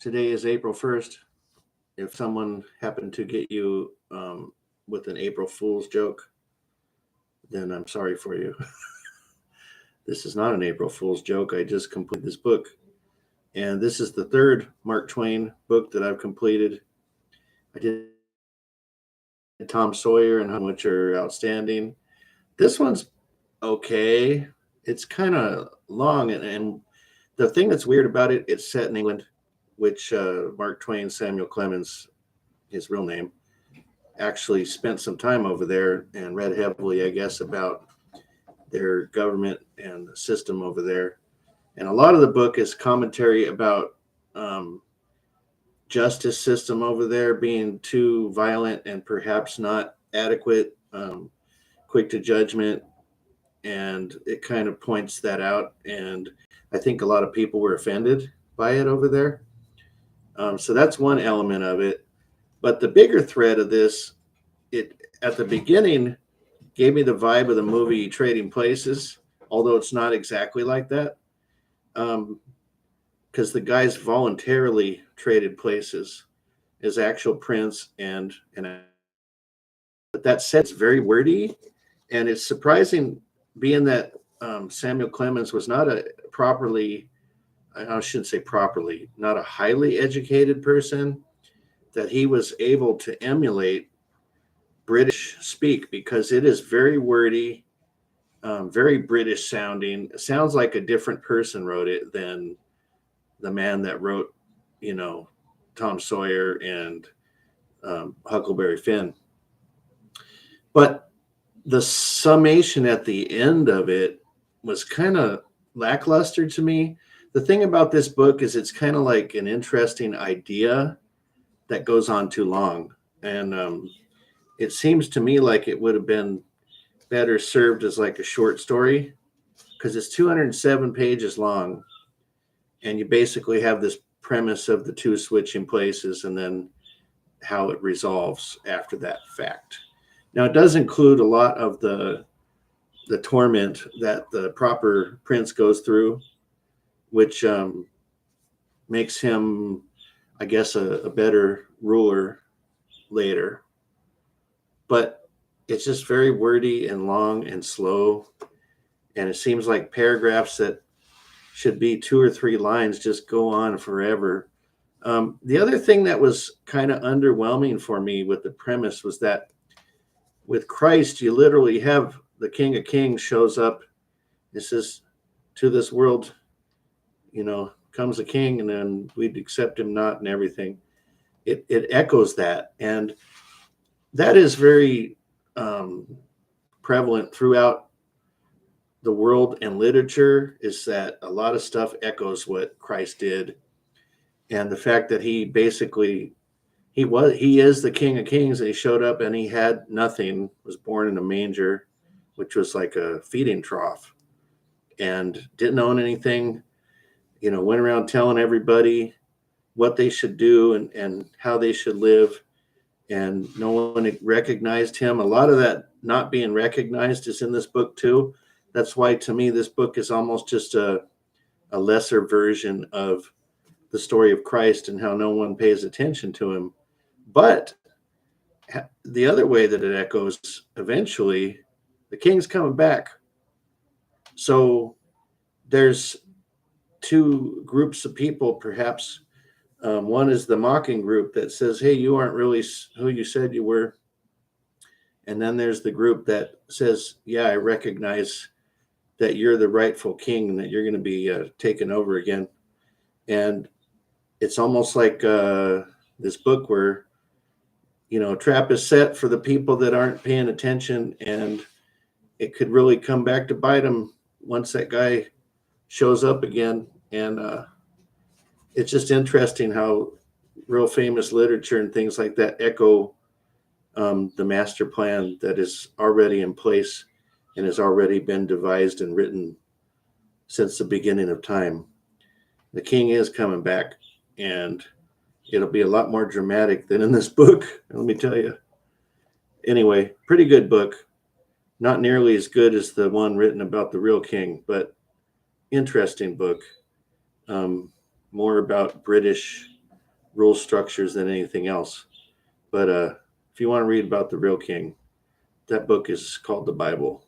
Today is April 1st. If someone happened to get you with an April Fool's joke, then I'm sorry for you. This is not an April Fool's joke. I just completed this book. And this is the third Mark Twain book that I've completed. I did Tom Sawyer and which are outstanding. This one's okay. It's kind of long, and the thing that's weird about it, it's set in England, which Mark Twain, Samuel Clemens, his real name, actually spent some time over there and read heavily, I guess, about their government and the system over there. And a lot of the book is commentary about justice system over there being too violent and perhaps not adequate, quick to judgment, and it kind of points that out. And I think a lot of people were offended by it over there. So that's one element of it. But the bigger thread of this, it at the beginning gave me the vibe of the movie Trading Places, although it's not exactly like that. Because the guys voluntarily traded places as actual prince, but that said, it's very wordy, and it's surprising, being that Samuel Clemens was not a properly, I shouldn't say properly, not a highly educated person, that he was able to emulate British speak, because it is very wordy, very British sounding. It sounds like a different person wrote it than the man that wrote, Tom Sawyer and Huckleberry Finn. But the summation at the end of it was kind of lackluster to me. The thing about this book is it's kind of like an interesting idea that goes on too long. And it seems to me like it would have been better served as like a short story, because it's 207 pages long. And you basically have this premise of the two switching places and then how it resolves after that fact. Now, it does include a lot of the torment that the proper prince goes through, which makes him, I guess, a better ruler later. But it's just very wordy and long and slow. And it seems like paragraphs that should be 2 or 3 lines just go on forever. The other thing that was kind of underwhelming for me with the premise was that with Christ, you literally have the King of Kings shows up. It says, to this world, comes a king, and then we'd accept him not, and everything. It echoes that. And that is very prevalent throughout the world and literature, is that a lot of stuff echoes what Christ did. And the fact that he basically, he is the King of Kings, and he showed up and he had nothing, was born in a manger, which was like a feeding trough, and didn't own anything, went around telling everybody what they should do and how they should live. And no one recognized him. A lot of that not being recognized is in this book too. That's why, to me, this book is almost just a lesser version of the story of Christ and how no one pays attention to him. But the other way that it echoes, eventually, the king's coming back. So there's 2 groups of people, perhaps. One is the mocking group that says, hey, you aren't really who you said you were. And then there's the group that says, yeah, I recognize that you're the rightful king and that you're going to be taken over again. And it's almost like this book where, a trap is set for the people that aren't paying attention, and it could really come back to bite them once that guy shows up again. And it's just interesting how real famous literature and things like that echo the master plan that is already in place and has already been devised and written since the beginning of time. The king is coming back, and it'll be a lot more dramatic than in this book, let me tell you. Anyway, pretty good book. Not nearly as good as the one written about the real king, but interesting book. More about British rule structures than anything else. But if you want to read about the real king, that book is called the Bible.